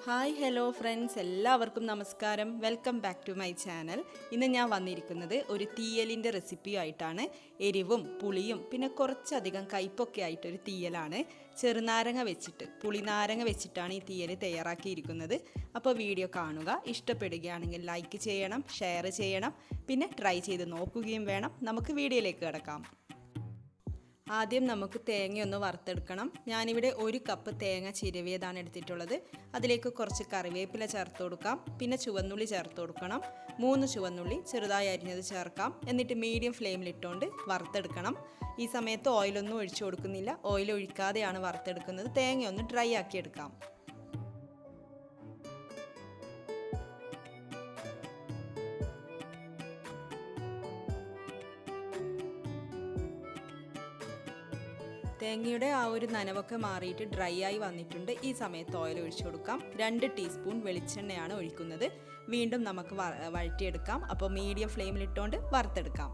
Hi hello friends, എല്ലാവർക്കും നമസ്കാരം. Welcome back to my channel. ഇന്ന് ഞാൻ വന്നിരിക്കുന്നത് ഒരു തീയലിൻ്റെ റെസിപ്പിയായിട്ടാണ്. എരിവും പുളിയും പിന്നെ കുറച്ചധികം കയ്പൊക്കെ ആയിട്ടൊരു തീയലാണ്. ചെറുനാരങ്ങ വെച്ചിട്ട്, പുളിനാരങ്ങ വെച്ചിട്ടാണ് ഈ തീയൽ തയ്യാറാക്കിയിരിക്കുന്നത്. അപ്പോൾ വീഡിയോ കാണുക. ഇഷ്ടപ്പെടുകയാണെങ്കിൽ ലൈക്ക് ചെയ്യണം, ഷെയർ ചെയ്യണം, പിന്നെ ട്രൈ ചെയ്ത് നോക്കുകയും വേണം. നമുക്ക് വീഡിയോയിലേക്ക് കിടക്കാം. ആദ്യം നമുക്ക് തേങ്ങയൊന്ന് വറുത്തെടുക്കണം. ഞാനിവിടെ 1 കപ്പ് തേങ്ങ ചിരവിയതാണ് എടുത്തിട്ടുള്ളത്. അതിലേക്ക് കുറച്ച് കറിവേപ്പില ചേർത്ത് കൊടുക്കാം. പിന്നെ ചുവന്നുള്ളി ചേർത്ത് കൊടുക്കണം. 3 ചുവന്നുള്ളി ചെറുതായി അരിഞ്ഞത് ചേർക്കാം. എന്നിട്ട് മീഡിയം ഫ്ലെയിമിലിട്ടുകൊണ്ട് വറുത്തെടുക്കണം. ഈ സമയത്ത് ഓയിലൊന്നും ഒഴിച്ചു കൊടുക്കുന്നില്ല. ഓയിൽ ഒഴിക്കാതെയാണ് വറുത്തെടുക്കുന്നത്. തേങ്ങയൊന്ന് ഡ്രൈ ആക്കി എടുക്കാം. തേങ്ങയുടെ ആ ഒരു നനവൊക്കെ മാറിയിട്ട് ഡ്രൈ ആയി വന്നിട്ടുണ്ട്. ഈ സമയത്ത് ഓയിൽ ഒഴിച്ചു കൊടുക്കാം. 2 ടീസ്പൂൺ വെളിച്ചെണ്ണയാണ് ഒഴിക്കുന്നത്. വീണ്ടും നമുക്ക് വഴറ്റിയെടുക്കാം. അപ്പോൾ മീഡിയം ഫ്ലെയിമിലിട്ടുകൊണ്ട് വറുത്തെടുക്കാം.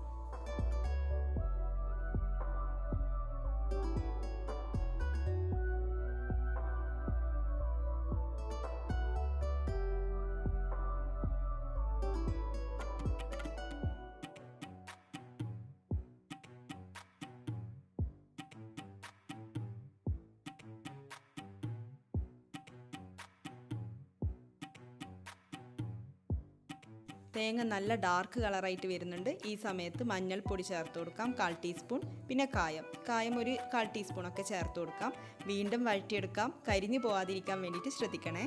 തേങ്ങ നല്ല ഡാർക്ക് കളറായിട്ട് വരുന്നുണ്ട്. ഈ സമയത്ത് മഞ്ഞൾപ്പൊടി ചേർത്ത് കൊടുക്കാം, 1/4 ടീസ്പൂൺ. പിന്നെ കായം ഒരു 1/4 ടീസ്പൂണൊക്കെ ചേർത്ത് കൊടുക്കാം. വീണ്ടും വഴറ്റിയെടുക്കാം. കരിഞ്ഞു പോകാതിരിക്കാൻ വേണ്ടിയിട്ട് ശ്രദ്ധിക്കണേ.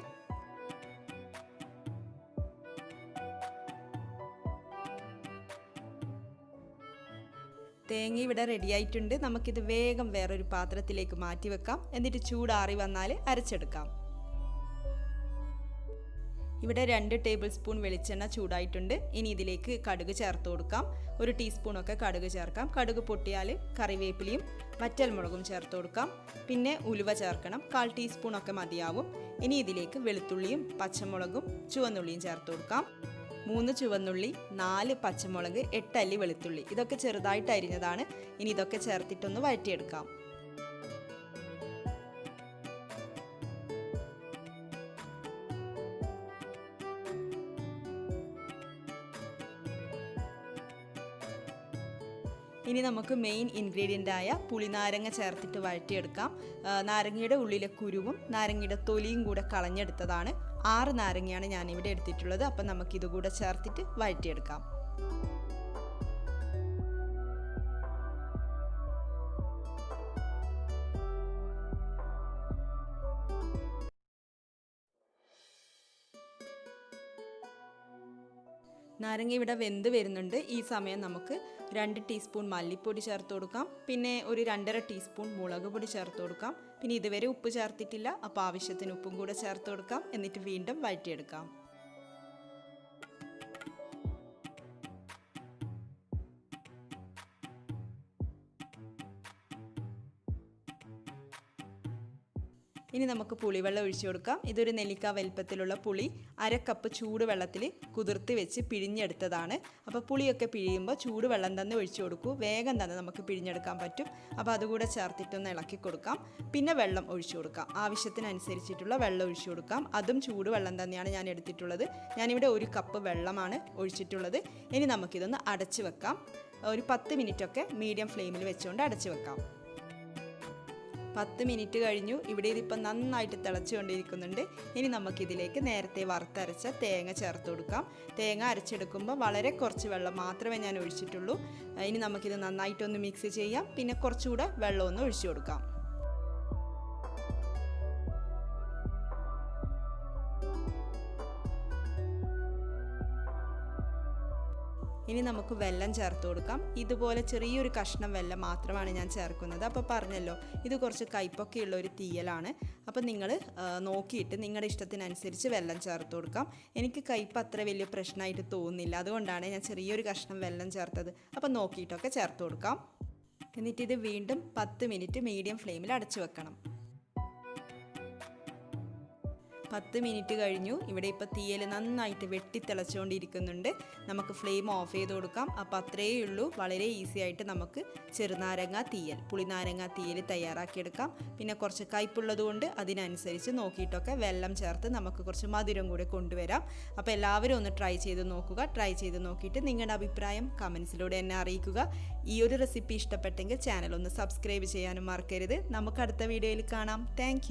തേങ്ങ ഇവിടെ റെഡിയായിട്ടുണ്ട്. നമുക്കിത് വേഗം വേറൊരു പാത്രത്തിലേക്ക് മാറ്റി വെക്കാം. എന്നിട്ട് ചൂടാറി വന്നാൽ അരച്ചെടുക്കാം. ഇവിടെ 2 ടേബിൾ സ്പൂൺ വെളിച്ചെണ്ണ ചൂടായിട്ടുണ്ട്. ഇനി ഇതിലേക്ക് കടുക് ചേർത്ത് കൊടുക്കാം. 1 ടീസ്പൂണൊക്കെ കടുക് ചേർക്കാം. കടുക് പൊട്ടിയാൽ കറിവേപ്പിലയും വറ്റൽമുളകും ചേർത്ത് കൊടുക്കാം. പിന്നെ ഉലുവ ചേർക്കണം, 1/4 ടീസ്പൂണൊക്കെ മതിയാവും. ഇനി ഇതിലേക്ക് വെളുത്തുള്ളിയും പച്ചമുളകും ചുവന്നുള്ളിയും ചേർത്ത് കൊടുക്കാം. 3 ചുവന്നുള്ളി, 4 പച്ചമുളക്, 8 അല്ലി വെളുത്തുള്ളി. ഇതൊക്കെ ചെറുതായിട്ട് അരിഞ്ഞതാണ്. ഇനി ഇതൊക്കെ ചേർത്തിട്ടൊന്ന് വഴറ്റിയെടുക്കാം. ഇനി നമുക്ക് മെയിൻ ഇൻഗ്രീഡിയൻ്റായ പുളിനാരങ്ങ ചേർത്തിട്ട് വഴറ്റിയെടുക്കാം. നാരങ്ങയുടെ ഉള്ളിലെ കുരുവും നാരങ്ങയുടെ തൊലിയും കൂടെ കളഞ്ഞെടുത്തതാണ്. 6 നാരങ്ങയാണ് ഞാനിവിടെ എടുത്തിട്ടുള്ളത്. അപ്പം നമുക്കിതുകൂടെ ചേർത്തിട്ട് വഴറ്റിയെടുക്കാം. നാരങ്ങ ഇവിടെ വെന്ത് വരുന്നുണ്ട്. ഈ സമയം നമുക്ക് 2 ടീസ്പൂൺ മല്ലിപ്പൊടി ചേർത്ത് കൊടുക്കാം. പിന്നെ ഒരു 2.5 ടീസ്പൂൺ മുളക് പൊടി ചേർത്ത് കൊടുക്കാം. പിന്നെ ഇതുവരെ ഉപ്പ് ചേർത്തിട്ടില്ല, അപ്പോൾ ആവശ്യത്തിന് ഉപ്പും കൂടെ ചേർത്ത് കൊടുക്കാം. എന്നിട്ട് വീണ്ടും വഴറ്റിയെടുക്കാം. ഇനി നമുക്ക് പുളിവെള്ളം ഒഴിച്ചു കൊടുക്കാം. ഇതൊരു നെല്ലിക്ക വലിപ്പത്തിലുള്ള പുളി 1/2 കപ്പ് ചൂടുവെള്ളത്തിൽ കുതിർത്തി വെച്ച് പിഴിഞ്ഞെടുത്തതാണ്. അപ്പോൾ പുളിയൊക്കെ പിഴിയുമ്പോൾ ചൂടുവെള്ളം തന്നെ ഒഴിച്ചു കൊടുക്കൂ. വേഗം തന്നെ നമുക്ക് പിഴിഞ്ഞെടുക്കാൻ പറ്റും. അപ്പോൾ അതുകൂടെ ചേർത്തിട്ടൊന്ന് ഇളക്കി കൊടുക്കാം. പിന്നെ വെള്ളം ഒഴിച്ചു കൊടുക്കാം. ആവശ്യത്തിനനുസരിച്ചിട്ടുള്ള വെള്ളം ഒഴിച്ചു കൊടുക്കാം. അതും ചൂടുവെള്ളം തന്നെയാണ് ഞാൻ എടുത്തിട്ടുള്ളത്. ഞാനിവിടെ 1 കപ്പ് വെള്ളമാണ് ഒഴിച്ചിട്ടുള്ളത്. ഇനി നമുക്കിതൊന്ന് അടച്ചു വെക്കാം. ഒരു 10 മിനിറ്റൊക്കെ മീഡിയം ഫ്ലെയിമിൽ വെച്ചുകൊണ്ട് അടച്ചു വെക്കാം. 10 മിനിറ്റ് കഴിഞ്ഞു. ഇവിടെ ഇതിപ്പോൾ നന്നായിട്ട് തിളച്ചുകൊണ്ടിരിക്കുന്നുണ്ട്. ഇനി നമുക്കിതിലേക്ക് നേരത്തെ വറുത്തരച്ച തേങ്ങ ചേർത്ത് കൊടുക്കാം. തേങ്ങ അരച്ചെടുക്കുമ്പോൾ വളരെ കുറച്ച് വെള്ളം മാത്രമേ ഞാൻ ഒഴിച്ചിട്ടുള്ളൂ. ഇനി നമുക്കിത് നന്നായിട്ടൊന്ന് മിക്സ് ചെയ്യാം. പിന്നെ കുറച്ചുകൂടെ വെള്ളമൊന്ന് ഒഴിച്ചു കൊടുക്കാം. ഇനി നമുക്ക് വെള്ളം ചേർത്ത് കൊടുക്കാം. ഇതുപോലെ ചെറിയൊരു കഷ്ണം വെള്ളം മാത്രമാണ് ഞാൻ ചേർക്കുന്നത്. അപ്പോൾ പറഞ്ഞല്ലോ, ഇത് കുറച്ച് കയ്പൊക്കെയുള്ള ഒരു തീയലാണ്. അപ്പോൾ നിങ്ങൾ നോക്കിയിട്ട് നിങ്ങളുടെ ഇഷ്ടത്തിനനുസരിച്ച് വെള്ളം ചേർത്ത് കൊടുക്കാം. എനിക്ക് കയ്പ് അത്ര വലിയ പ്രശ്നമായിട്ട് തോന്നുന്നില്ല. അതുകൊണ്ടാണ് ഞാൻ ചെറിയൊരു കഷ്ണം വെള്ളം ചേർത്തത്. അപ്പോൾ നോക്കിയിട്ടൊക്കെ ചേർത്ത് കൊടുക്കാം. എന്നിട്ടിത് വീണ്ടും 10 മിനിറ്റ് മീഡിയം ഫ്ലെയിമിൽ അടച്ചു വെക്കണം. 10 മിനിറ്റ് കഴിഞ്ഞു. ഇവിടെ ഇപ്പോൾ തീയൽ നന്നായിട്ട് വെട്ടിത്തിളച്ചുകൊണ്ടിരിക്കുന്നുണ്ട്. നമുക്ക് ഫ്ലെയിം ഓഫ് ചെയ്ത് കൊടുക്കാം. അപ്പോൾ അത്രയേ ഉള്ളൂ. വളരെ ഈസി ആയിട്ട് നമുക്ക് ചെറുനാരങ്ങ തീയൽ, പുളിനാരങ്ങ തീയൽ തയ്യാറാക്കിയെടുക്കാം. പിന്നെ കുറച്ച് കയ്പുള്ളത് കൊണ്ട് അതിനനുസരിച്ച് നോക്കിയിട്ടൊക്കെ വെള്ളം ചേർത്ത് നമുക്ക് കുറച്ച് മധുരം കൂടെ കൊണ്ടുവരാം. അപ്പോൾ എല്ലാവരും ഒന്ന് ട്രൈ ചെയ്ത് നോക്കുക. ട്രൈ ചെയ്ത് നോക്കിയിട്ട് നിങ്ങളുടെ അഭിപ്രായം കമൻസിലൂടെ എന്നെ അറിയിക്കുക. ഈ ഒരു റെസിപ്പി ഇഷ്ടപ്പെട്ടെങ്കിൽ ചാനൽ ഒന്ന് സബ്സ്ക്രൈബ് ചെയ്യാനും മറക്കരുത്. നമുക്ക് അടുത്ത വീഡിയോയിൽ കാണാം. താങ്ക്